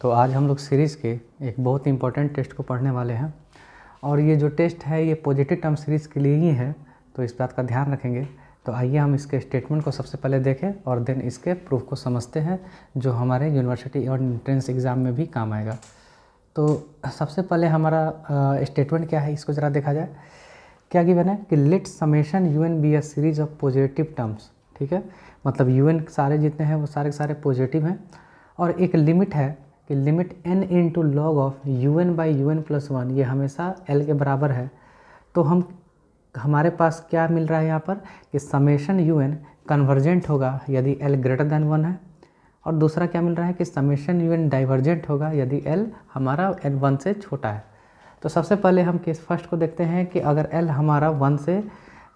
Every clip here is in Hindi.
तो आज हम लोग सीरीज़ के एक बहुत इंपॉर्टेंट टेस्ट को पढ़ने वाले हैं और ये जो टेस्ट है ये पॉजिटिव टर्म सीरीज़ के लिए ही है, तो इस बात का ध्यान रखेंगे। तो आइए हम इसके स्टेटमेंट को सबसे पहले देखें और देन इसके प्रूफ को समझते हैं, जो हमारे यूनिवर्सिटी और एंट्रेंस एग्ज़ाम में भी काम आएगा। तो सबसे पहले हमारा स्टेटमेंट क्या है, इसको ज़रा देखा जाए। क्या गिवन है कि let summation UN be a series of positive terms. ठीक है, मतलब UN सारे जितने हैं वो सारे के सारे पॉजिटिव हैं और एक लिमिट है कि limit n into log of UN by UN+1 ये हमेशा L के बराबर है। तो हमारे पास क्या मिल रहा है यहाँ पर कि समेशन UN कन्वर्जेंट होगा यदि L ग्रेटर देन 1 है, और दूसरा क्या मिल रहा है कि समेशन UN डाइवर्जेंट होगा यदि L हमारा N1 से छोटा है। तो सबसे पहले हम केस फर्स्ट को देखते हैं कि अगर L हमारा 1 से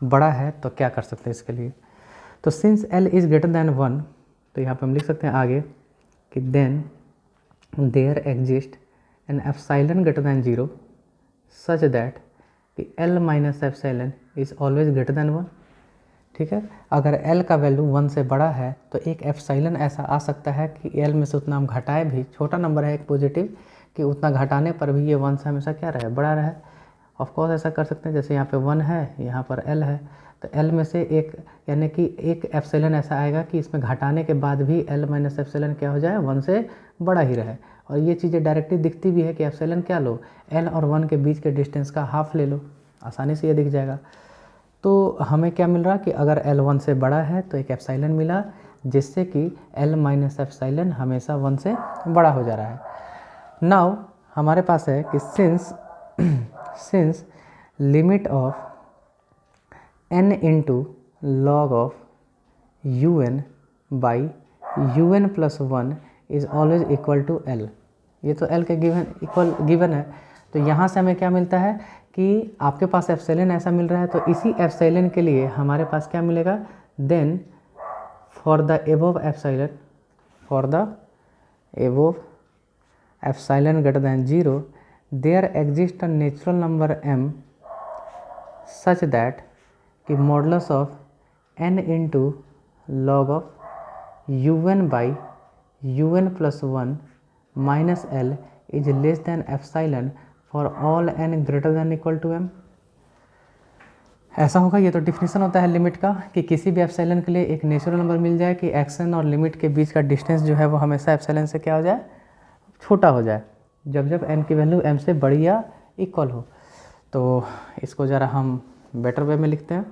बड़ा है तो क्या कर सकते हैं इसके लिए। तो since L is greater than 1, तो यहाँ पे हम लिख सकते हैं आगे कि then there exist an epsilon greater than 0 such that कि L minus epsilon is always greater than 1। ठीक है, अगर L का वैल्यू 1 से बड़ा है तो एक एप्सिलॉन ऐसा आ सकता है कि L में से उतना हम घटाए भी, छोटा नंबर है एक पॉजिटिव, कि उतना घटाने पर भी ये 1 से हमेशा क्या रहे, बड़ा रहे। ऑफ कोर्स ऐसा कर सकते हैं, जैसे यहाँ पे 1 है, यहाँ पर L है, तो L में से एक यानी कि एक एप्सिलॉन ऐसा आएगा कि इसमें घटाने के बाद भी L माइनस एप्सिलॉन क्या हो जाए, 1 से बड़ा ही रहे। और ये चीज़ें डायरेक्टली दिखती भी है कि एप्सिलॉन क्या लो, L और 1 के बीच के डिस्टेंस का हाफ ले लो, आसानी से ये दिख जाएगा। तो हमें क्या मिल रहा कि अगर L 1 से बड़ा है तो एक एप्सिलॉन मिला, जिससे कि L माइनस एप्सिलॉन हमेशा 1 से बड़ा हो जा रहा है। नाउ हमारे पास है कि since limit of n into log of UN by UN+1 is always equal to L। ये तो L के गिवन है। तो यहाँ से हमें क्या मिलता है कि आपके पास एप्सिलॉन ऐसा मिल रहा है, तो इसी एप्सिलॉन के लिए हमारे पास क्या मिलेगा, then for the above epsilon greater than 0 there exist a natural number m such that कि modulus of n into log of UN by UN+1 minus L is less than epsilon for all n greater than equal to m। ऐसा होगा, ये तो डिफिनेशन होता है लिमिट का कि किसी भी एप्सिलॉन के लिए एक नेचुरल नंबर मिल जाए कि एक्शन और लिमिट के बीच का डिस्टेंस जो है वो हमेशा एप्सिलॉन से क्या हो जाए, छोटा हो जाए, जब n की वैल्यू m से बड़ी या इक्वल हो। तो इसको ज़रा हम बेटर वे में लिखते हैं।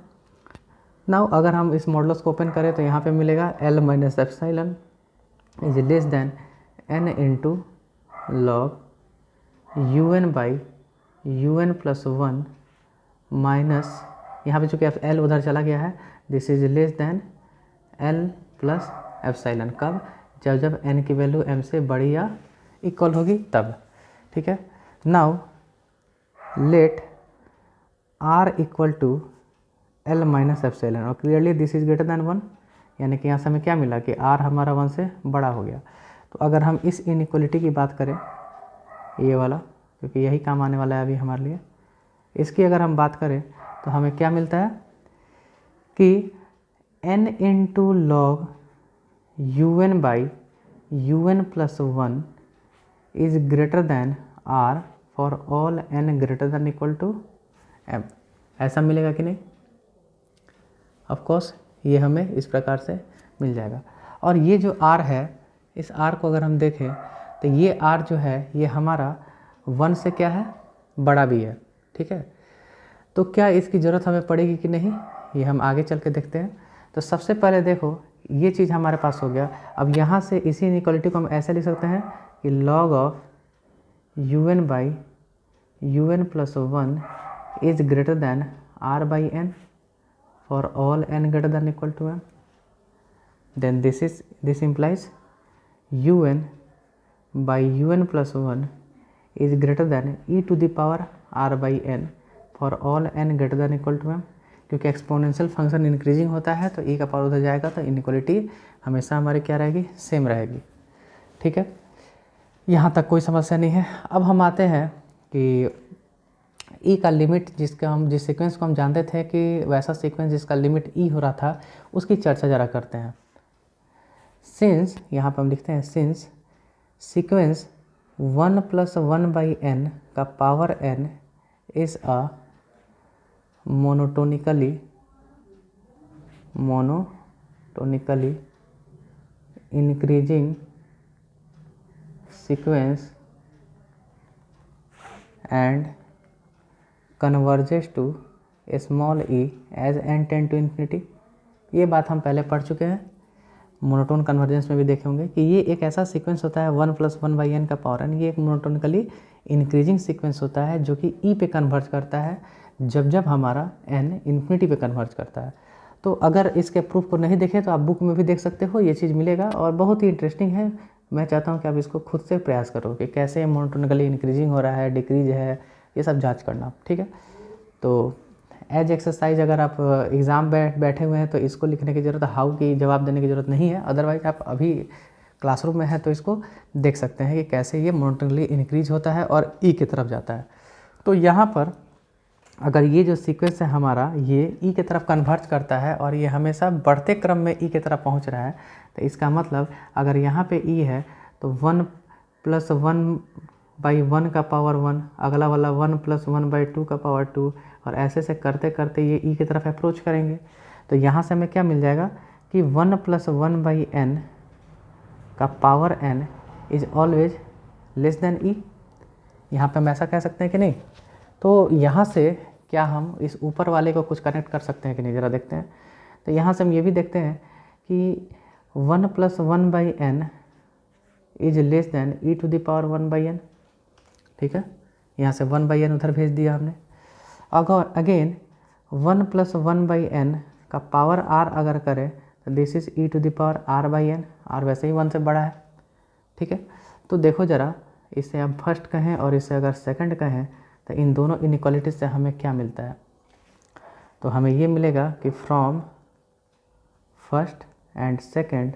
नाउ अगर हम इस मॉडुलस को ओपन करें तो यहाँ पे मिलेगा L minus epsilon is less than n into log UN by UN+1 minus, यहाँ पे चूँकि L उधर चला गया है, this is less then L plus epsilon. कब, जब n की वैल्यू m से बड़ी या इक्वल होगी तब। ठीक है, now let r equal to L minus epsilon और clearly this is greater than 1, यानी कि यहाँ से हमें क्या मिला कि r हमारा 1 से बड़ा हो गया। तो अगर हम इस इनइक्वलिटी की बात करें, ये वाला, क्योंकि यही काम आने वाला है अभी हमारे लिए, इसकी अगर हम बात करें तो हमें क्या मिलता है कि n into log UN by UN+1 is greater than r for all n greater than equal to m। ऐसा मिलेगा कि नहीं? ऑफ कोर्स ये हमें इस प्रकार से मिल जाएगा। और ये जो r है, इस r को अगर हम देखें तो ये r जो है ये हमारा 1 से क्या है, बड़ा भी है। ठीक है, तो क्या इसकी ज़रूरत हमें पड़ेगी कि नहीं, ये हम आगे चल के देखते हैं। तो सबसे पहले देखो, ये चीज़ हमारे पास हो गया। अब यहाँ से इसी इनइक्वालिटी को हम ऐसे लिख सकते हैं कि log of UN by UN+1 is greater than r by n for all n greater than equal to m। Then this implies UN by UN+1 is greater than e to the power r by n for all n greater than equal to m। क्योंकि एक्सपोनेंशियल फंक्शन इंक्रीजिंग होता है तो e का पावर उधर जाएगा, तो इनइक्वालिटी हमेशा हमारी क्या रहेगी, सेम रहेगी। ठीक है, यहाँ तक कोई समस्या नहीं है। अब हम आते हैं कि e का लिमिट जिस सीक्वेंस को हम जानते थे कि वैसा सीक्वेंस जिसका लिमिट e हो रहा था, उसकी चर्चा ज़रा करते हैं। सिंस, यहाँ पर हम लिखते हैं सिंस सीक्वेंस 1 + 1/n का power n is a monotonically increasing sequence and converges to small e as n tend to infinity. ये बात हम पहले पढ़ चुके हैं, मोनोटोन कन्वर्जेंस में भी देखे होंगे कि ये एक ऐसा सीक्वेंस होता है 1 + 1/n का पावर n, ये एक मोनोटोनिकली इंक्रीजिंग सीक्वेंस होता है जो कि e पे कन्वर्ज करता है जब जब हमारा n इन्फिनिटी पे कन्वर्ज करता है। तो अगर इसके प्रूफ को नहीं देखे तो आप बुक में भी देख सकते हो, ये चीज़ मिलेगा और बहुत ही इंटरेस्टिंग है। मैं चाहता हूँ कि आप इसको खुद से प्रयास करो कि कैसे मोनोटोनिकली इंक्रीजिंग हो रहा है, डिक्रीज है, ये सब जांच करना, ठीक है। तो एज एक्सरसाइज अगर आप एग्ज़ाम बैठे हुए हैं तो इसको लिखने की ज़रूरत, हाउ की जवाब देने की ज़रूरत नहीं है। अदरवाइज आप अभी क्लासरूम में है तो इसको देख सकते हैं कि कैसे ये मोनोटोनिकली इंक्रीज होता है और ई की तरफ जाता है। तो यहाँ पर अगर ये जो सीक्वेंस है हमारा ये ई की तरफ कन्वर्ज करता है और ये हमेशा बढ़ते क्रम में ई की तरफ पहुँच रहा है, तो इसका मतलब अगर यहाँ पे ई है तो 1 + 1/1 का पावर 1, अगला वाला 1 + 1/2 का पावर 2, और ऐसे से करते करते ये ई की तरफ अप्रोच करेंगे। तो यहाँ से हमें क्या मिल जाएगा कि 1 + 1/n का power n is always less than e. यहाँ पे हम ऐसा कह सकते हैं कि नहीं? तो यहाँ से क्या हम इस ऊपर वाले को कुछ कनेक्ट कर सकते हैं कि नहीं, ज़रा देखते हैं। तो यहाँ से हम ये भी देखते हैं कि 1 + 1/n is less then e⁻⁴ 1/n, ठीक है। यहाँ से 1/n उधर भेज दिया हमने। अगेन 1 + 1/n का पावर r अगर करें तो दिस इज e⁻r/n, r वैसे ही 1 से बड़ा है, ठीक है। तो देखो ज़रा, इसे हम फर्स्ट कहें और इसे अगर सेकंड कहें तो इन दोनों इनइक्वालिटी से हमें क्या मिलता है? तो हमें ये मिलेगा कि from first and second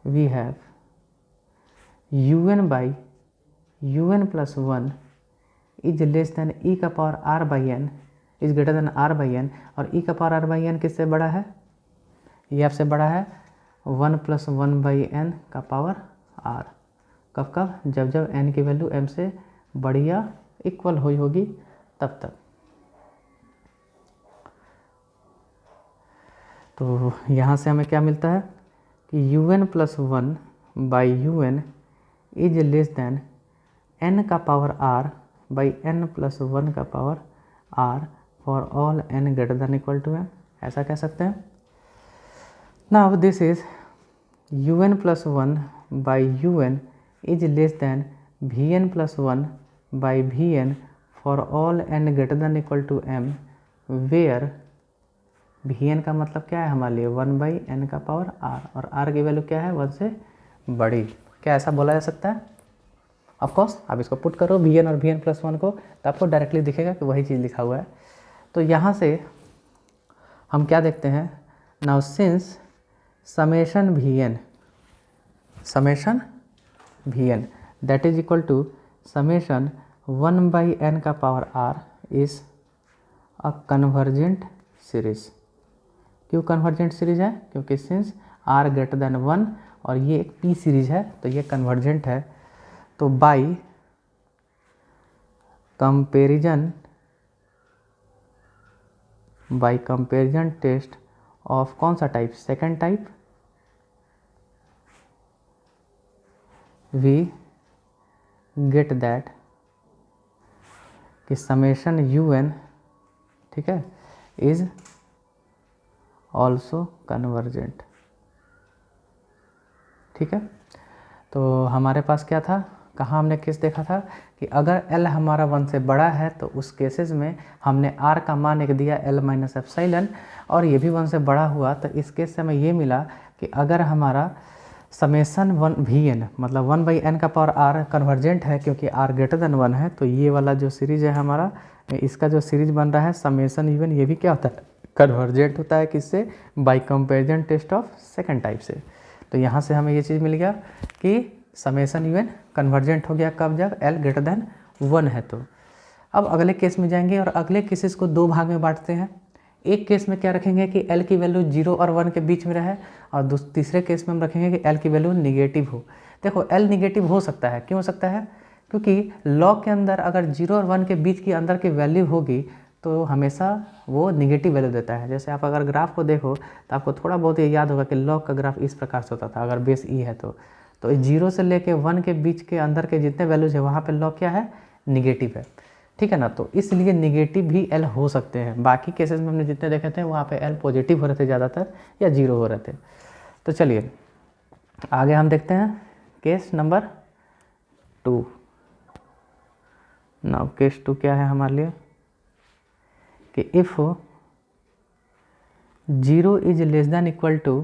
we have un + 1 is less than e⁻r/n is greater than r/n, और e⁻r/n किससे बड़ा है? ये आपसे बड़ा है 1 + 1/n का पावर r। कब कब? जब जब n की वैल्यू m से बड़ी या इक्वल हुई होगी तब तक। तो यहाँ से हमें क्या मिलता है कि un + 1/un is less than n का पावर r/n + 1 का power r for all n greater than equal to m, ऐसा कह सकते हैं। Now this is un + 1/un is less than vn + 1/vn for all n greater than equal to m, where vn का मतलब क्या है हमारे लिए? 1/n का पावर r, और r की वैल्यू क्या है? 1 से बड़ी। क्या ऐसा बोला जा सकता है? ऑफ कोर्स आप इसको पुट करो vn और vn + 1 को, तो आपको डायरेक्टली दिखेगा कि वही चीज़ लिखा हुआ है। तो यहाँ से हम क्या देखते हैं? Now since summation vn that is equal to summation 1/n का power r is a convergent series. क्यों कन्वर्जेंट सीरीज है? क्योंकि सिंस r ग्रेटर देन 1 और ये एक p सीरीज है तो ये कन्वर्जेंट है। तो बाय कंपेरिजन टेस्ट ऑफ कौन सा type? Second type, we get that कि समेशन un, ठीक है, इज ऑल्सो कन्वर्जेंट, ठीक है। तो हमारे पास क्या था? कहाँ हमने केस देखा था कि अगर l हमारा 1 से बड़ा है तो उस केसेस में हमने r का मान एक दिया l-ε, और ये भी 1 से बड़ा हुआ, तो इस केस से हमें ये मिला कि अगर हमारा समेशन vn मतलब 1/n का पावर r कन्वर्जेंट है क्योंकि r ग्रेटर देन 1 है, तो ये वाला जो सीरीज है हमारा, इसका जो सीरीज बन रहा है समेशन un, ये भी क्या होता है? कन्वर्जेंट होता है। किससे? By comparison test of second type से। तो यहाँ से हमें ये चीज़ मिल गया कि समेशन un कन्वर्जेंट हो गया कब? जब l ग्रेटर देन 1 है। तो अब अगले केस में जाएंगे और अगले केसेस को दो भाग में बांटते हैं। एक केस में क्या रखेंगे कि L की वैल्यू 0 और 1 के बीच में रहे, और तीसरे केस में हम रखेंगे कि L की वैल्यू निगेटिव हो। देखो L निगेटिव हो सकता है, क्यों हो सकता है? क्योंकि लॉग के अंदर अगर 0 और 1 के बीच की अंदर की वैल्यू होगी तो हमेशा वो निगेटिव वैल्यू देता है। जैसे आप अगर ग्राफ को देखो तो आपको थोड़ा बहुत ये याद होगा कि लॉग का ग्राफ इस प्रकार से होता था अगर बेस ई है तो 0 से लेके 1 के बीच के अंदर के जितने वैल्यूज है वहाँ पे लॉग क्या है? निगेटिव है, ठीक है ना। तो इसलिए निगेटिव भी L हो सकते हैं। बाकी केसेस में हमने जितने देखे थे वहाँ पे L पॉजिटिव हो रहे थे ज़्यादातर या 0 हो रहे थे। तो चलिए आगे हम देखते हैं केस नंबर 2। नाउ केस 2 क्या है हमारे लिए कि if 0 is less than equal to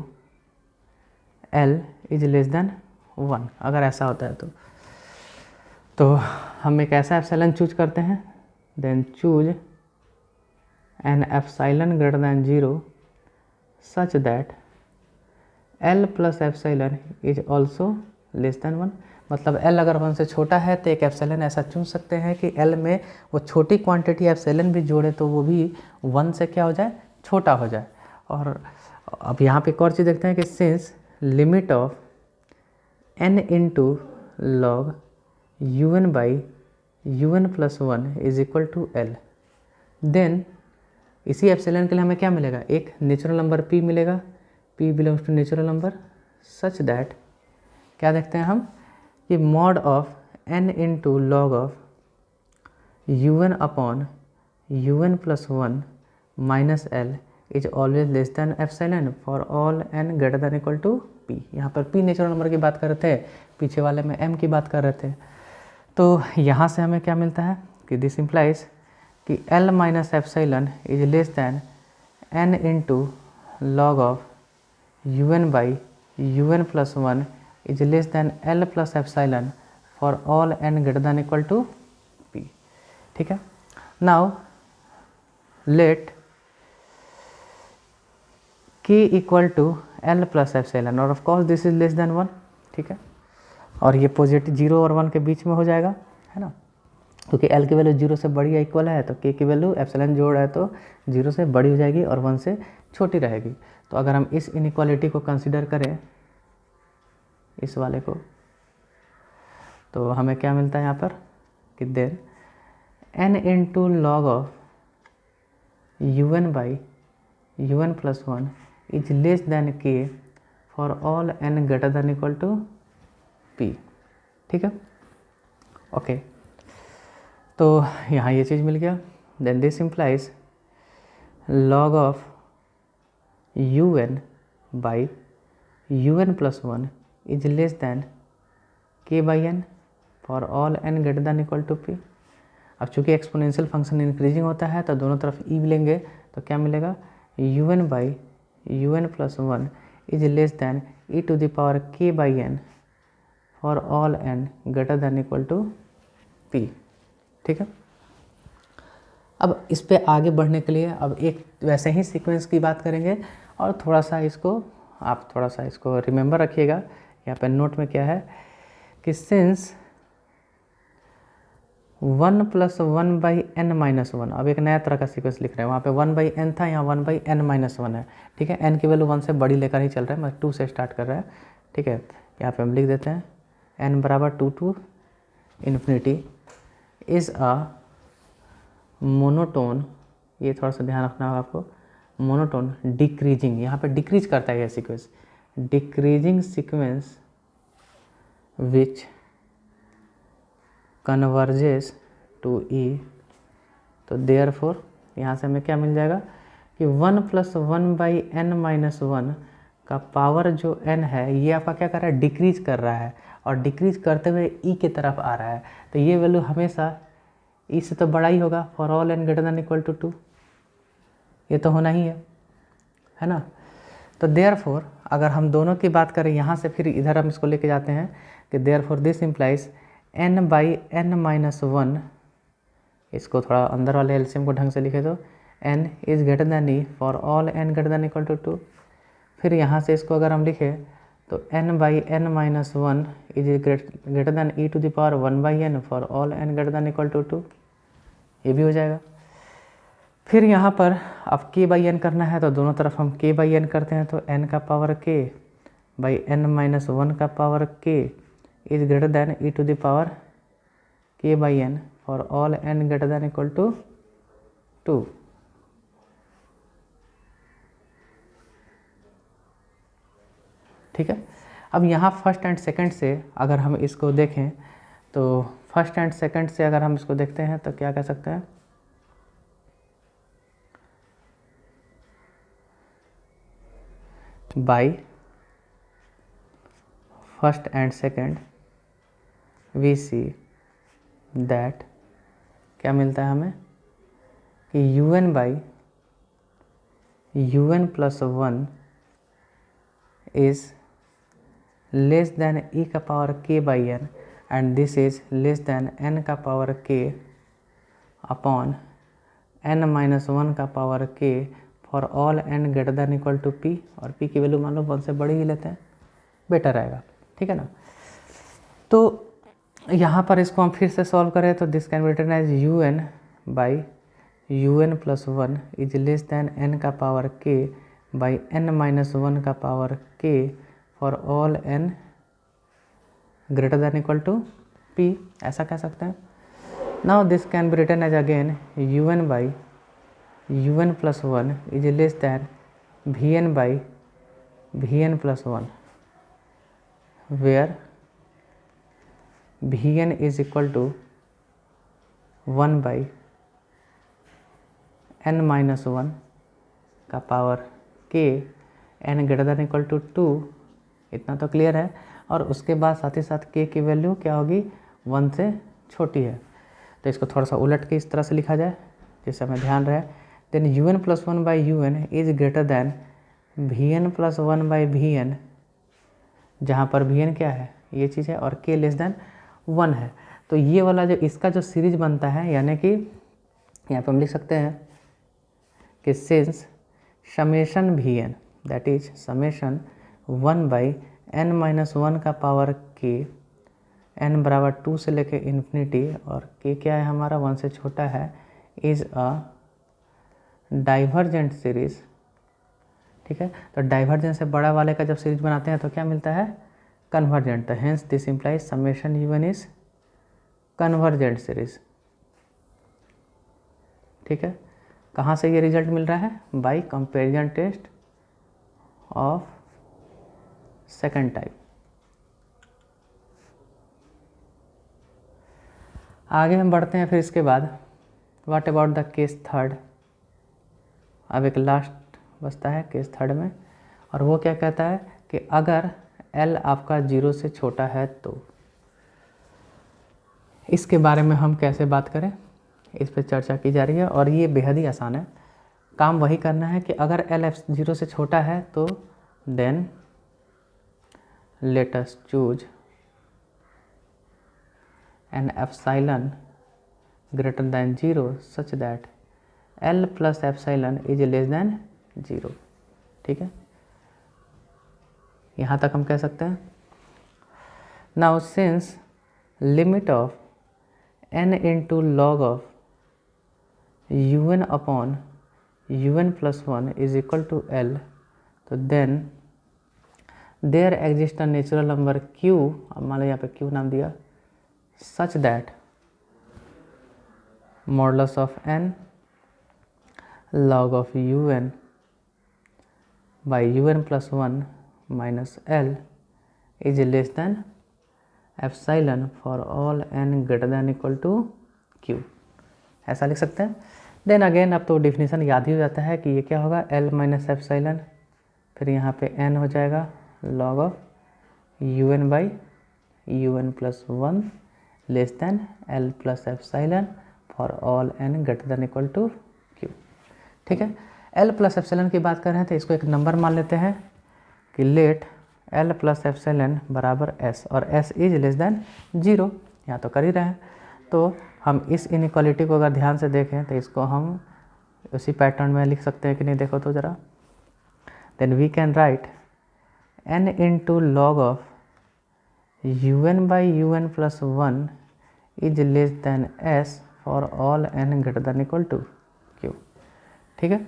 L is less than 1, अगर ऐसा होता है तो हम एक ऐसा एप्सिलॉन चूज करते हैं, then choose an epsilon greater than 0 such that L plus epsilon is also less than 1। मतलब L अगर 1 से छोटा है तो एक एप्सिलॉन ऐसा चुन सकते हैं कि L में वो छोटी क्वांटिटी एप्सिलॉन भी जोड़े तो वो भी 1 से क्या हो जाए? छोटा हो जाए। और अब यहाँ पे एक और चीज़ देखते हैं कि since limit of n into log un by un plus 1 is equal to L, then इसी एप्सिलॉन के लिए हमें क्या मिलेगा? एक नेचुरल नंबर p मिलेगा, p belongs to natural number such that क्या देखते हैं हम कि mod of n into log of un upon un plus 1 minus L is always less than epsilon for all n greater than equal to p। यहाँ पर p नेचुरल नंबर की बात कर रहे थे, पीछे वाले में m की बात कर रहे थे। तो यहाँ से हमें क्या मिलता है कि दिस इम्प्लाइज कि L minus epsilon is less than n into log of un by un plus 1 is less than L plus epsilon for all n greater than equal to p, ठीक है। Now let k equal to L plus epsilon और of course this is less than 1, ठीक है। और ये पॉजिटिव 0 और 1 के बीच में हो जाएगा, है ना, क्योंकि L की वैल्यू 0 से बड़ी या इक्वल है तो k की वैल्यू एप्सिलॉन जोड़ है तो 0 से बड़ी हो जाएगी और 1 से छोटी रहेगी। तो अगर हम इस इनइक्वालिटी को कंसीडर करें, इस वाले को, तो हमें क्या मिलता है यहाँ पर कि then n into log of un by un plus 1 is less than k for all n greater than equal to p, ठीक है। ओके, तो यहाँ ये चीज़ मिल गया। Then this implies log of un by un plus 1 is less than k by n for all n greater than equal to p। अब चूँकि एक्सपोनेंशियल फंक्शन इंक्रीजिंग होता है तो दोनों तरफ e लेंगे तो क्या मिलेगा? un by un plus 1 is less than e to the power k by n for all n greater than equal to p, ठीक है। अब इस पे आगे बढ़ने के लिए अब एक वैसे ही सीक्वेंस की बात करेंगे और थोड़ा सा इसको रिमेंबर रखिएगा। यहाँ पे नोट में क्या है कि since 1 plus 1 by n minus 1, अब एक नया तरह का सीक्वेंस लिख रहे हैं। वहाँ पे 1 बाई n था, यहाँ 1 बाई n माइनस 1 है, ठीक है। n की वैल्यू 1 से बड़ी लेकर ही चल रहा है, मैं 2 से स्टार्ट कर रहा है, ठीक है। यहाँ पे हम लिख देते हैं n बराबर 2 to infinity is a monotone, ये थोड़ा सा ध्यान रखना होगा आपको, मोनोटोन डिक्रीजिंग, यहाँ पे डिक्रीज करता है यह sequence, decreasing sequence which converges to e। तो देयरफॉर यहाँ से हमें क्या मिल जाएगा कि 1 प्लस 1 बाई n माइनस 1 का पावर जो n है ये आपका क्या कर रहा है? डिक्रीज कर रहा है, और डिक्रीज करते हुए e की तरफ आ रहा है। तो ये वैल्यू हमेशा e से तो बड़ा ही होगा for all n greater than equal to 2, ये तो होना ही है ना। तो देयरफॉर अगर हम दोनों की बात करें यहाँ से फिर इधर हम इसको लेके जाते हैं कि therefore this implies n by n minus 1, इसको थोड़ा अंदर वाले एलसीएम को ढंग से लिखे तो n is greater than e for all n greater than equal to 2। फिर यहाँ से इसको अगर हम लिखें तो n by n minus 1 is greater than e to the power 1 by n for all n greater than equal to 2, ये भी हो जाएगा। फिर यहाँ पर अब k बाई एन करना है तो दोनों तरफ हम k बाई एन करते हैं, तो n का power k by n minus 1 का power k is greater than e to the power k by n for all n greater than equal to 2। ठीक है, अब यहाँ फर्स्ट एंड सेकंड से अगर हम इसको देखें तो फर्स्ट एंड सेकंड से अगर हम इसको देखते हैं तो क्या कह सकते हैं, by first and second we see that क्या मिलता है हमें कि u n by u n plus 1 is less than e का power k by n and this is less than n का power k upon n minus 1 का power k for all n greater than equal to p, और p की वैल्यू मान लो 1 से बड़ी ही लेते हैं, बेटर रहेगा। ठीक है ना, तो यहाँ पर इसको हम फिर से सॉल्व करें तो this can be written as u n by u n plus 1 is less than n का power k by n minus 1 का power k for all n greater than equal to p, ऐसा कह सकते हैं। Now this can be written as again u n by u n plus 1 is less than v n by v n plus 1 where v n is equal to 1 by n minus 1 का power k n greater than equal to 2, इतना तो क्लियर है। और उसके बाद साथ ही साथ k की वैल्यू क्या होगी, 1 से छोटी है, तो इसको थोड़ा सा उलट के इस तरह से लिखा जाए जिससे हमें ध्यान रहे। Then u n plus 1 by u n is greater than v n plus 1 by v n, जहाँ पर वी एन क्या है, ये चीज़ है, और k लेस दैन 1 है। तो ये वाला जो इसका जो सीरीज बनता है, यानी कि यहाँ पर हम लिख सकते हैं कि since summation v n that is summation 1 by n minus 1 का पावर k n बराबर 2 से लेके इन्फिनिटी, और k क्या है हमारा 1 से छोटा है, इज अ डाइवर्जेंट सीरीज। ठीक है, तो डाइवर्जेंट से बड़ा वाले का जब सीरीज बनाते हैं तो क्या मिलता है, कन्वर्जेंट। तो hence this implies summation u n is convergent series. ठीक है, कहाँ से ये रिजल्ट मिल रहा है, by comparison test of second type. आगे हम बढ़ते हैं, फिर इसके बाद what about the case third. अब एक लास्ट बचता है केस थर्ड में, और वो क्या कहता है कि अगर L आपका 0 से छोटा है तो इसके बारे में हम कैसे बात करें, इस पर चर्चा की जा रही है। और ये बेहद ही आसान है, काम वही करना है कि अगर L 0 से छोटा है तो then let us choose an epsilon greater than 0 such that L plus epsilon is less than 0। ठीक है, यहाँ तक हम कह सकते हैं। Now since limit of n into log of un upon un plus 1 is equal to L, तो then there exist a natural number q, अब मान लो यहाँ पे q नाम दिया, such that modulus of n log of u n by u n plus 1 minus L is less than epsilon for all n greater than equal to q, ऐसा लिख सकते हैं। देन अगेन अब तो डिफिनीशन याद ही हो जाता है कि ये क्या होगा, l माइनस एप्सिलॉन, फिर यहाँ पे n हो जाएगा log of u n by u n plus 1 less than L plus epsilon for all n greater than equal to q। ठीक है, l प्लस एप्सिलॉन की बात कर रहे हैं तो इसको एक नंबर मान लेते हैं कि लेट l प्लस एप्सिलॉन बराबर s, और s इज लेस दैन 0, यहाँ तो कर ही रहे हैं। तो हम इस इनइक्वालिटी को अगर ध्यान से देखें तो इसको हम उसी पैटर्न में लिख सकते हैं कि नहीं, देखो तो ज़रा। Then we can write n into log of un by un plus 1 is less than s for all n greater than equal to q। ठीक है।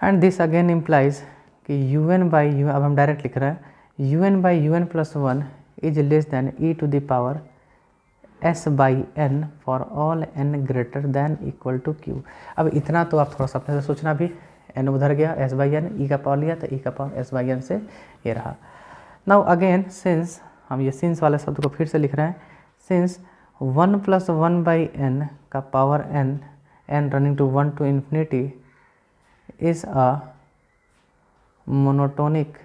एंड दिस अगेन इम्प्लाइज कि यू एन बाई यू, अब हम डायरेक्ट लिख रहे हैं u n by u n plus one is less than e to the power s by n for all n greater than equal to q. अब इतना तो आप थोड़ा सा अपने से सोचना भी, एन उधर गया, एस बाई एन ई का पावर लिया तो ई का पावर एस बाई एन से ये रहा। नाउ अगेन सिंस, हम ये सिंस वाले शब्द को फिर से लिख रहे हैं, सिंस 1 प्लस 1 बाई एन का power n, n running to 1 to infinity is a monotonic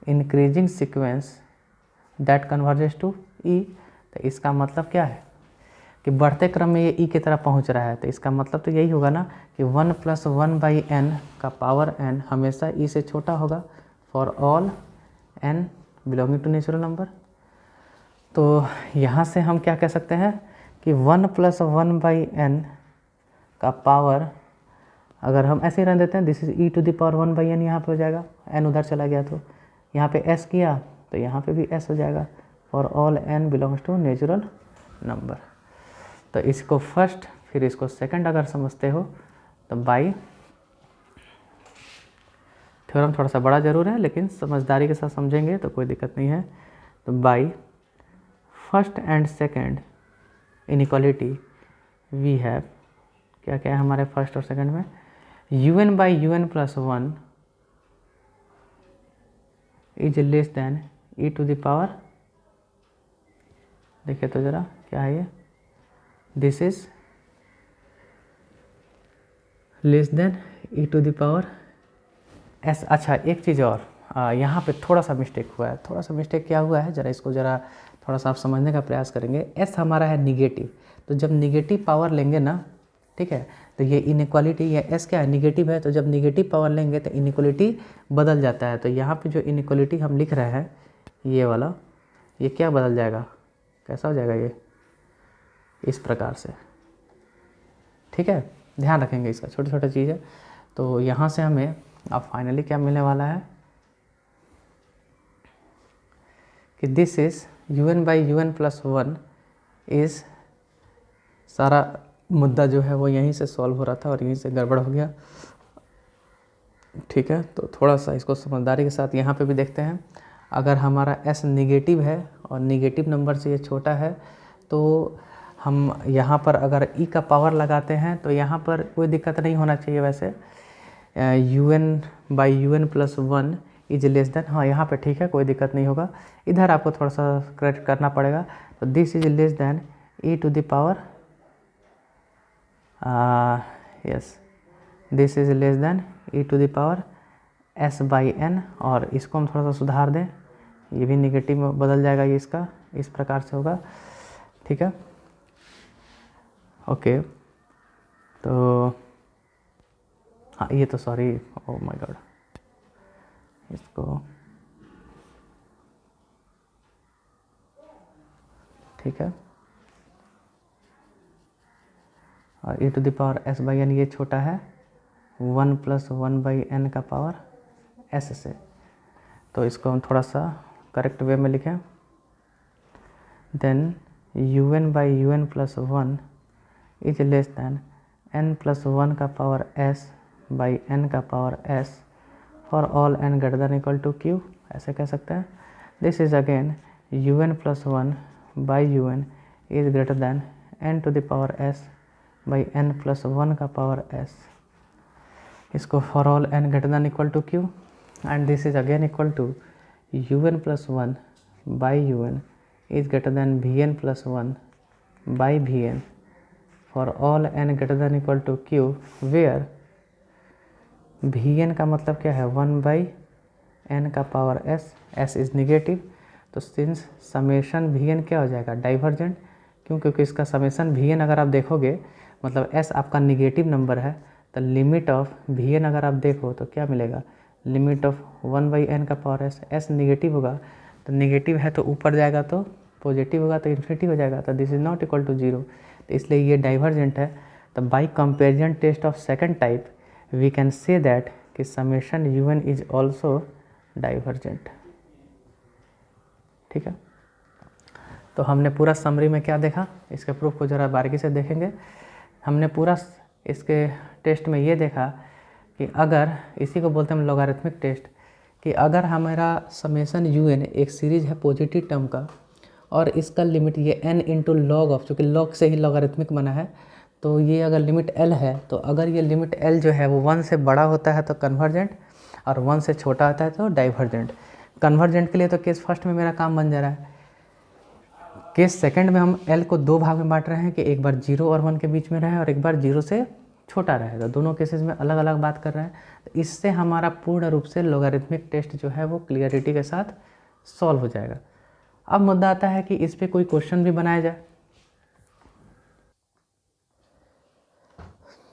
increasing sequence that converges to e. तो इसका मतलब क्या है कि बढ़ते क्रम में ये ई की तरफ पहुंच रहा है, तो इसका मतलब तो यही होगा ना कि 1 प्लस 1 बाई एन का पावर एन हमेशा ई से छोटा होगा for all n belonging to natural number. तो यहाँ से हम क्या कह सकते हैं कि 1 प्लस 1 बाई एन का पावर, अगर हम ऐसे ही रहने देते हैं, this is e to the power 1 by n, यहाँ पे हो जाएगा, एन उधर चला गया तो यहाँ पे एस किया तो यहाँ पे भी एस हो जाएगा for all n belongs to natural number. तो इसको फर्स्ट फिर इसको सेकंड अगर समझते हो तो बाई, थ्योरम थोड़ा सा बड़ा जरूर है लेकिन समझदारी के साथ समझेंगे तो कोई दिक्कत नहीं है। तो by first and second inequality we have, क्या क्या है हमारे फर्स्ट और सेकंड में, u n by u n plus one is less than e to the power, देखिए तो ज़रा क्या है ये, this is less than e to the power s. अच्छा एक चीज़ और, यहाँ पे थोड़ा सा मिस्टेक हुआ है, थोड़ा सा मिस्टेक क्या हुआ है, ज़रा इसको ज़रा थोड़ा सा आप समझने का प्रयास करेंगे। एस हमारा है निगेटिव, तो जब निगेटिव पावर लेंगे ना, ठीक है, तो ये इनइक्वालिटी, ये एस क्या है, निगेटिव है, तो जब निगेटिव पावर लेंगे तो इनइक्वालिटी बदल जाता है। तो यहाँ पे जो इनइक्वालिटी हम लिख रहे हैं ये वाला, ये क्या बदल जाएगा, कैसा हो जाएगा, ये इस प्रकार से, ठीक है, ध्यान रखेंगे इसका, छोटी छोटी चीज़ है। तो यहाँ से हमें अब फाइनली क्या मिलने वाला है कि this is u n by u n plus one is, सारा मुद्दा जो है वो यहीं से सॉल्व हो रहा था और यहीं से गड़बड़ हो गया, ठीक है। तो थोड़ा सा इसको समझदारी के साथ यहाँ पे भी देखते हैं। अगर हमारा एस निगेटिव है और निगेटिव नंबर से ये छोटा है तो हम यहाँ पर अगर ई का पावर लगाते हैं तो यहाँ पर कोई दिक्कत नहीं होना चाहिए। वैसे u n by u n plus one is less than, हाँ यहाँ पे ठीक है, कोई दिक्कत नहीं होगा। इधर आपको थोड़ा सा करेक्ट करना पड़ेगा। तो this is less than e to the power, yes, this is less than e to the power s by n, और इसको हम थोड़ा सा सुधार दें, ये भी निगेटिव में बदल जाएगा, ये इसका इस प्रकार से होगा, ठीक है, ओके। तो हाँ ये तो सॉरी, ओह माय गॉड, इसको ठीक है, और e to the power s by n ये छोटा है 1 प्लस 1 बाई एन का पावर एस से। तो इसको हम थोड़ा सा करेक्ट वे में लिखें, then u n by u n plus one is less than n plus one का पावर एस बाई एन का power s for all n greater than equal to q, ऐसे कह सकते हैं। This is again u n plus one by u n is greater than n to the power s by n plus one का पावर एस, इसको for all n greater than equal to q, and this is again equal to u n plus one by u n is greater than v n plus one by v n for all n greater than equal to q, where v n का मतलब क्या है, 1 बाई एन का power s, s is negative. तो सिंस समेशन वी एन क्या हो जाएगा, डाइवर्जेंट, क्यों, क्योंकि इसका समेशन वी एन अगर आप देखोगे, मतलब एस आपका निगेटिव नंबर है, तो लिमिट ऑफ वी एन अगर आप देखो तो क्या मिलेगा, लिमिट ऑफ 1 बाई एन का पावर एस, एस निगेटिव होगा तो निगेटिव है तो ऊपर जाएगा तो पॉजिटिव होगा तो इन्फिनिटी हो जाएगा, तो this is not equal to zero, तो इसलिए ये डाइवर्जेंट है। तो by comparison test of second type we can say that कि summation u n is also divergent, ठीक है। तो हमने पूरा समरी में क्या देखा, इसके प्रूफ को ज़रा बारीकी से देखेंगे। हमने पूरा इसके टेस्ट में ये देखा कि अगर इसी को बोलते हैं हम लॉगरिथमिक टेस्ट, कि अगर हमारा समेसन un एक सीरीज है पॉजिटिव टर्म का और इसका लिमिट ये n इंटू लॉग ऑफ, चूँकि लॉग से ही लॉगरिथमिक बना है, तो ये अगर लिमिट l है तो अगर ये लिमिट l जो है वो 1 से बड़ा होता है तो कन्वर्जेंट और 1 से छोटा होता है तो डाइवर्जेंट। कन्वर्जेंट के लिए तो केस फर्स्ट में मेरा काम बन जा रहा है। केस सेकंड में हम l को 2 भाग में बांट रहे हैं कि एक बार 0 और 1 के बीच में रहे और एक बार 0 से छोटा रहेगा। दोनों केसेस में अलग अलग बात कर रहे हैं, तो इससे हमारा पूर्ण रूप से लॉगरिथमिक टेस्ट जो है वो क्लियरिटी के साथ सॉल्व हो जाएगा। अब मुद्दा आता है कि इस पे कोई क्वेश्चन भी बनाया जाए।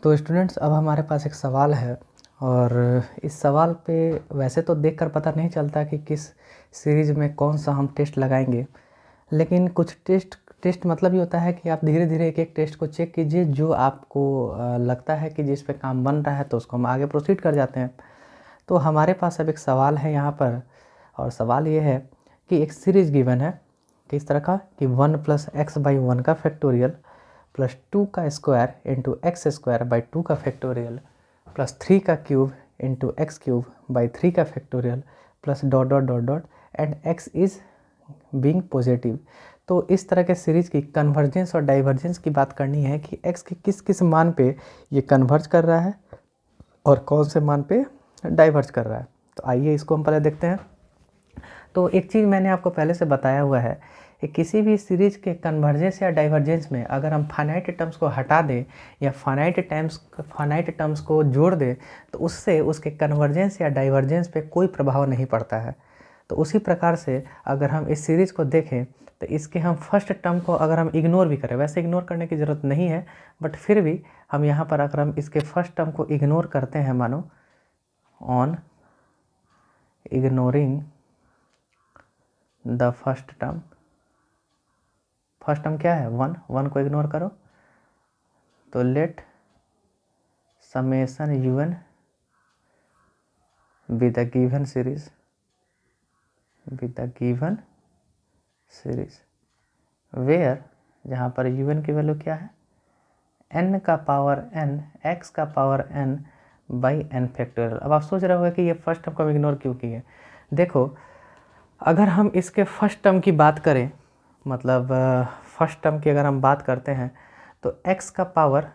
तो स्टूडेंट्स, अब हमारे पास एक सवाल है और इस सवाल पे वैसे तो देखकर पता नहीं चलता कि किस सीरीज़ में कौन सा हम टेस्ट लगाएंगे, लेकिन कुछ टेस्ट मतलब ये होता है कि आप धीरे धीरे एक एक टेस्ट को चेक कीजिए, जो आपको लगता है कि जिस पे काम बन रहा है तो उसको हम आगे प्रोसीड कर जाते हैं। तो हमारे पास अब एक सवाल है यहाँ पर, और सवाल ये है कि एक सीरीज़ गिवन है किस तरह का कि 1 + x/1 का फैक्टोरियल प्लस 2 का square into x square by 2 का फैक्टोरियल प्लस 3 का cube into x cube by 3 का factorial plus dot dot dot dot and x is being positive. तो इस तरह के सीरीज़ की कन्वर्जेंस और डाइवर्जेंस की बात करनी है कि x के किस किस मान पे ये कन्वर्ज कर रहा है और कौन से मान पे डाइवर्ज कर रहा है। तो आइए इसको हम पहले देखते हैं। तो एक चीज़ मैंने आपको पहले से बताया हुआ है कि किसी भी सीरीज़ के कन्वर्जेंस या डाइवर्जेंस में अगर हम फाइनाइट टर्म्स को हटा दें या फाइनाइट टर्म्स को जोड़ दें तो उससे उसके कन्वर्जेंस या डाइवर्जेंस पे कोई प्रभाव नहीं पड़ता है। तो उसी प्रकार से अगर हम इस सीरीज़ को देखें तो इसके हम फर्स्ट टर्म को अगर हम इग्नोर भी करें, वैसे इग्नोर करने की ज़रूरत नहीं है, बट फिर भी हम यहाँ पर अगर हम इसके फर्स्ट टर्म को इग्नोर करते हैं, मानो on ignoring the first term क्या है 1 को इग्नोर करो, तो let summation un with the given series where, जहाँ पर un की वैल्यू क्या है n का पावर n x का power n by n factorial. अब आप सोच रहे होंगे कि ये फर्स्ट टर्म को हम इग्नोर क्यों किए। देखो, अगर हम इसके फर्स्ट टर्म की बात करें, मतलब फर्स्ट टर्म की अगर हम बात करते हैं तो x का पावर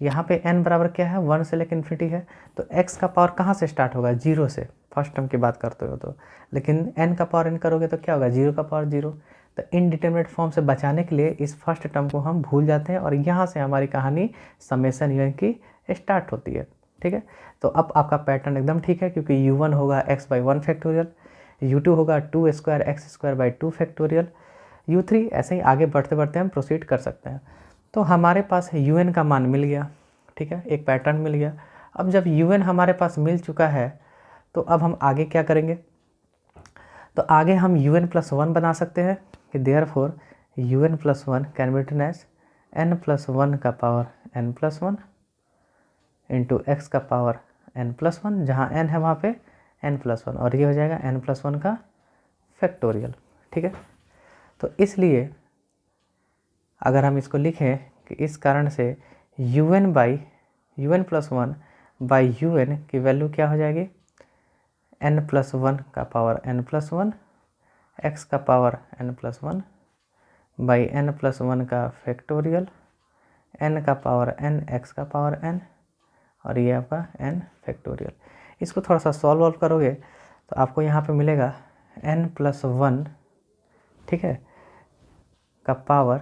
यहाँ पे n बराबर क्या है 1 से लेकर इन्फिनिटी है, तो x का पावर कहाँ से स्टार्ट होगा 0 से, फर्स्ट टर्म की बात करते हो तो। लेकिन n का पावर n करोगे तो क्या होगा 0 का पावर 0। तो इनडिटरमिनेट फॉर्म से बचाने के लिए इस फर्स्ट टर्म को हम भूल जाते हैं और यहाँ से हमारी कहानी समेसन un की स्टार्ट होती है। ठीक है, तो अब आपका पैटर्न एकदम ठीक है, क्योंकि u1 होगा x/1 फैक्टोरियल, u2 होगा 2 square x square by 2 factorial, u3 ऐसे ही आगे बढ़ते बढ़ते हम प्रोसीड कर सकते हैं। तो हमारे पास un का मान मिल गया, ठीक है, एक पैटर्न मिल गया। अब जब un हमारे पास मिल चुका है तो अब हम आगे क्या करेंगे, तो आगे हम un+1 बना सकते हैं कि therefore un+1 can be written as n+1 का पावर n+1 इंटू एक्स का पावर n+1, जहाँ n है वहाँ पे n+1, और ये हो जाएगा n+1 का फैक्टोरियल। ठीक है, तो इसलिए अगर हम इसको लिखें कि इस कारण से un+1 बाई un की वैल्यू क्या हो जाएगी n+1 का पावर n+1 x का पावर n+1 बाई n+1 का फैक्टोरियल n का पावर n x का पावर n और ये आपका n फैक्टोरियल। इसको थोड़ा सा सॉल्व करोगे तो आपको यहाँ पे मिलेगा n+1, ठीक है, का पावर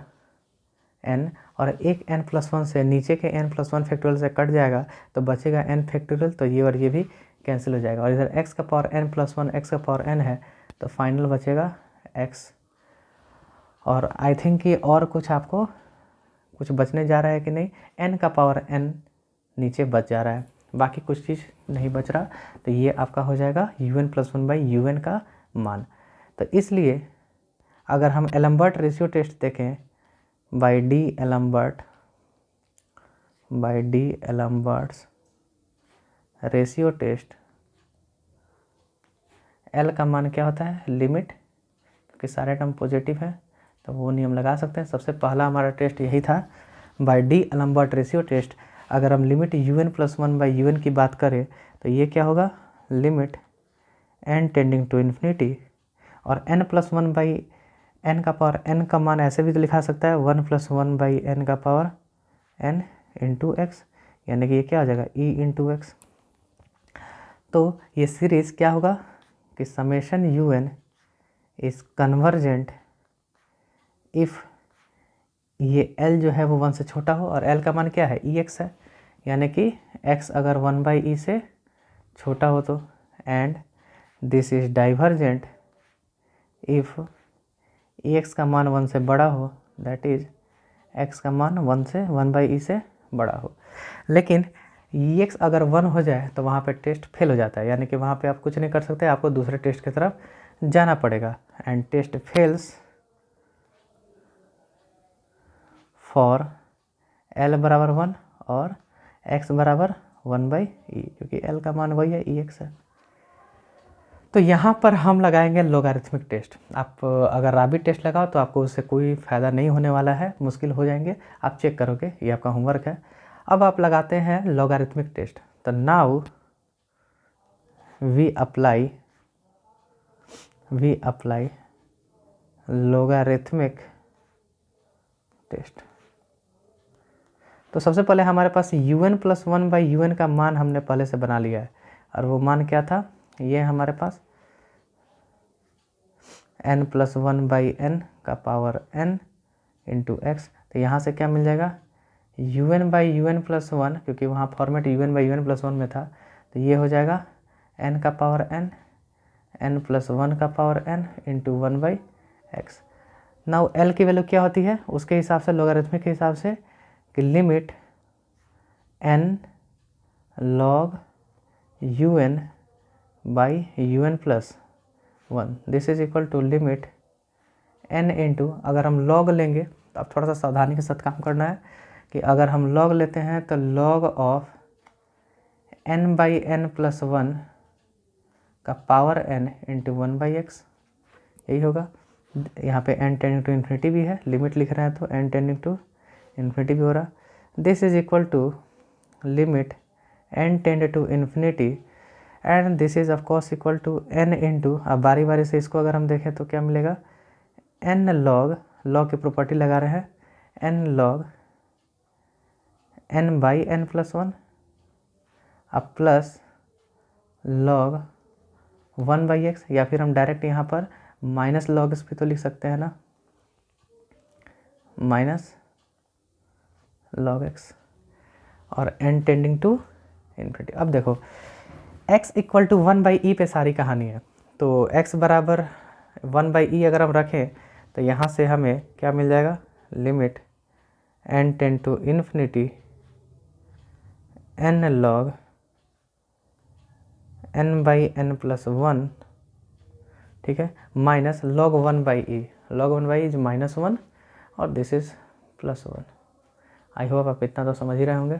n, और एक n+1 से नीचे के n+1 फैक्टोरियल से कट जाएगा तो बचेगा n फैक्टोरियल, तो ये और ये भी कैंसिल हो जाएगा। और इधर x का पावर n+1 x का पावर n है तो फाइनल बचेगा x। और आई थिंक कि और कुछ आपको कुछ बचने जा रहा है कि नहीं, n का पावर n नीचे बच जा रहा है, बाकी कुछ चीज़ नहीं बच रहा। तो ये आपका हो जाएगा un+1 बाई un का मान। तो इसलिए अगर हम एलम्बर्ट रेशियो टेस्ट देखें by d'Alembert's ratio test, L का मान क्या होता है लिमिट, क्योंकि सारे टर्म पॉजिटिव है तो वो नियम लगा सकते हैं। सबसे पहला हमारा टेस्ट यही था by d'Alembert ratio test. अगर हम लिमिट un+1/un की बात करें तो ये क्या होगा, limit n tending to infinity, और n+1/n का पावर n का मान ऐसे भी तो लिखा सकता है 1+1/n का पावर n इंटू एक्स, यानी कि ये क्या हो जाएगा e इंटू एक्स। तो ये सीरीज़ क्या होगा कि summation un is convergent if ये l जो है वो 1 से छोटा हो, और l का मान क्या है ex है, यानी कि x अगर 1/e से छोटा हो तो, and this is divergent if ex का मान 1 से बड़ा हो, दैट इज x का मान 1/e से बड़ा हो। लेकिन ex अगर 1 हो जाए तो वहाँ पे टेस्ट फेल हो जाता है, यानी कि वहाँ पे आप कुछ नहीं कर सकते, आपको दूसरे टेस्ट की तरफ जाना पड़ेगा, and test fails for l बराबर 1 और x बराबर 1/e, क्योंकि l का मान वही है ex है। तो यहाँ पर हम लगाएंगे लोगारिथमिक टेस्ट। आप अगर राबी टेस्ट लगाओ तो आपको उससे कोई फ़ायदा नहीं होने वाला है, मुश्किल हो जाएंगे, आप चेक करोगे, ये आपका होमवर्क है। अब आप लगाते हैं लोगारिथमिक टेस्ट। तो now we apply logarithmic test. तो सबसे पहले हमारे पास un+1/un का मान हमने पहले से बना लिया है, और वो मान क्या था, ये हमारे पास n+1/n का पावर n इंटू एक्स। तो यहाँ से क्या मिल जाएगा un/un+1, क्योंकि वहाँ फॉर्मेट un/un+1 में था, तो ये हो जाएगा n का पावर n+1 का power n into 1/x। Now l की वैल्यू क्या होती है उसके हिसाब से, लोगारिथमिक के हिसाब से, कि limit n log un/un+1 this is equal to limit n into, अगर हम log लेंगे तो अब थोड़ा सा सावधानी के साथ काम करना है, कि अगर हम log लेते हैं तो log ऑफ n/n+1 का पावर n इंटू 1/x, यही होगा। यहाँ पे n टेंडिंग टू इन्फिनिटी भी है, लिमिट लिख रहे हैं तो n टेंडिंग टू इन्फिनिटी भी हो रहा। This is equal to limit n tend to infinity, and this is of course equal to n into, अब बारी बारी से इसको अगर हम देखें तो क्या मिलेगा, n log की प्रॉपर्टी लगा रहे हैं, n log n/n+1 अब प्लस log 1/x, या फिर हम डायरेक्ट यहाँ पर माइनस log इस भी तो लिख सकते हैं ना, माइनस log x, और n टेंडिंग टू इन्फिनिटी। अब देखो x इक्वल टू 1/e पे सारी कहानी है, तो x बराबर 1/e अगर हम रखें तो यहाँ से हमें क्या मिल जाएगा, limit n tend to infinity n log n/n+1, ठीक है, minus log 1/e, log 1/e is -1 और दिस इज +1। आई होप आप इतना तो समझ ही रहे होंगे।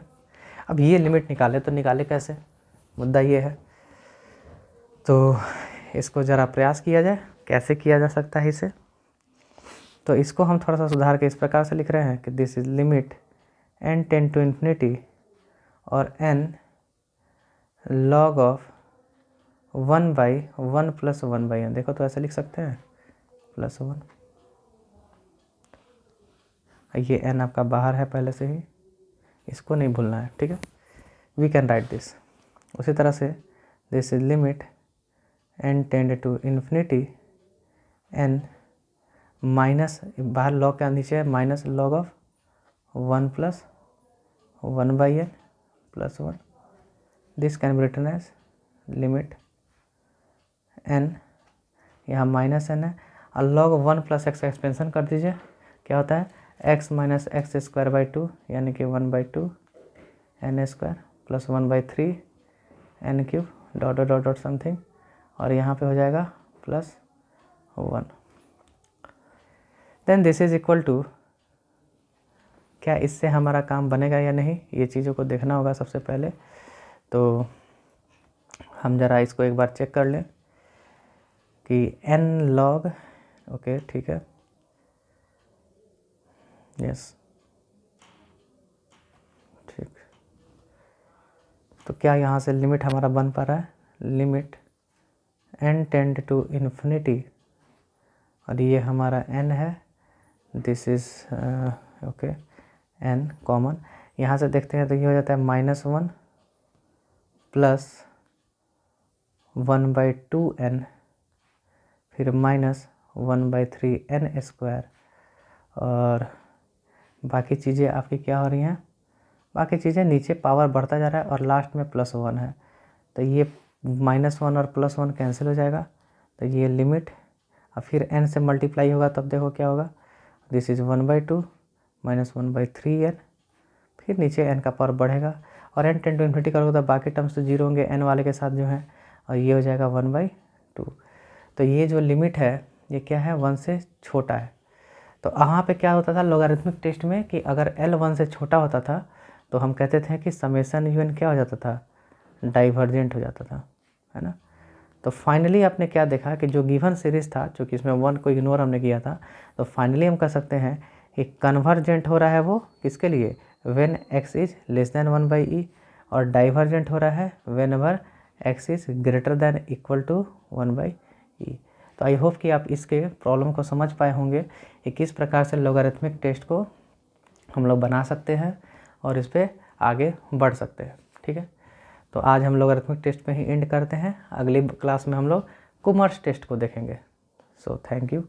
अब ये लिमिट निकाले तो निकाले कैसे, मुद्दा ये है। तो इसको ज़रा प्रयास किया जाए, कैसे किया जा सकता है इसे। तो इसको हम थोड़ा सा सुधार के इस प्रकार से लिख रहे हैं कि this is limit n tend to infinity और n log ऑफ 1/1 + 1/n, देखो तो ऐसे लिख सकते हैं +1। ये n आपका बाहर है पहले से ही, इसको नहीं भूलना है, ठीक है। वी कैन राइट दिस उसी तरह से, this is limit n tend to infinity n minus, बाहर log के नीचे है minus log of 1 + 1/n+1, this can be written as limit n, यहाँ माइनस n है, और log 1 + x का एक्सपेंशन कर दीजिए, क्या होता है x - x² 2, यानी कि 1/2 n² + 1/3 n³ dot dot dot something, और यहाँ पे हो जाएगा +1। Then this is equal to, क्या इससे हमारा काम बनेगा या नहीं, ये चीज़ों को देखना होगा सबसे पहले। तो हम ज़रा इसको एक बार चेक कर लें कि n log, ओके ठीक है, यस ठीक, तो क्या यहाँ से लिमिट हमारा बन पा रहा है, limit n tend to infinity, और ये हमारा n है, this is okay n common. यहाँ से देखते हैं तो ये हो जाता है -1 प्लस 1/2n, फिर -1/3n², और बाकी चीज़ें आपकी क्या हो रही हैं, बाकी चीज़ें नीचे पावर बढ़ता जा रहा है और लास्ट में +1 है, तो ये -1 और +1 कैंसिल हो जाएगा, तो ये लिमिट, और फिर n से मल्टीप्लाई होगा तब देखो क्या होगा, दिस इज़ 1/2 -1/3n, फिर नीचे n का पावर बढ़ेगा और n टेंड टू इन्फिनिटी करोगे तो बाकी टर्म्स तो जीरो होंगे n वाले के साथ जो है, और ये हो जाएगा 1/2। तो ये जो लिमिट है ये क्या है, 1 से छोटा है। तो यहाँ पे क्या होता था लॉगरिथमिक टेस्ट में कि अगर l 1 से छोटा होता था तो हम कहते थे कि समेसन un क्या हो जाता था, डाइवर्जेंट हो जाता था, है ना। तो फाइनली आपने क्या देखा कि जो गिवन सीरीज़ था, चूँकि इसमें 1 को इग्नोर हमने किया था, तो फाइनली हम कह सकते हैं कि कन्वर्जेंट हो रहा है वो किसके लिए, when x is less than 1/e, और डाइवर्जेंट हो रहा है whenever x is greater than equal to 1/e। तो आई होप कि आप इसके प्रॉब्लम को समझ पाए होंगे कि किस प्रकार से लॉगरिथमिक टेस्ट को हम लोग बना सकते हैं और इस पर आगे बढ़ सकते हैं। ठीक है, तो आज हम लॉगरिथमिक टेस्ट पे ही एंड करते हैं, अगली क्लास में हम लोग कॉमर्स टेस्ट को देखेंगे। So thank you.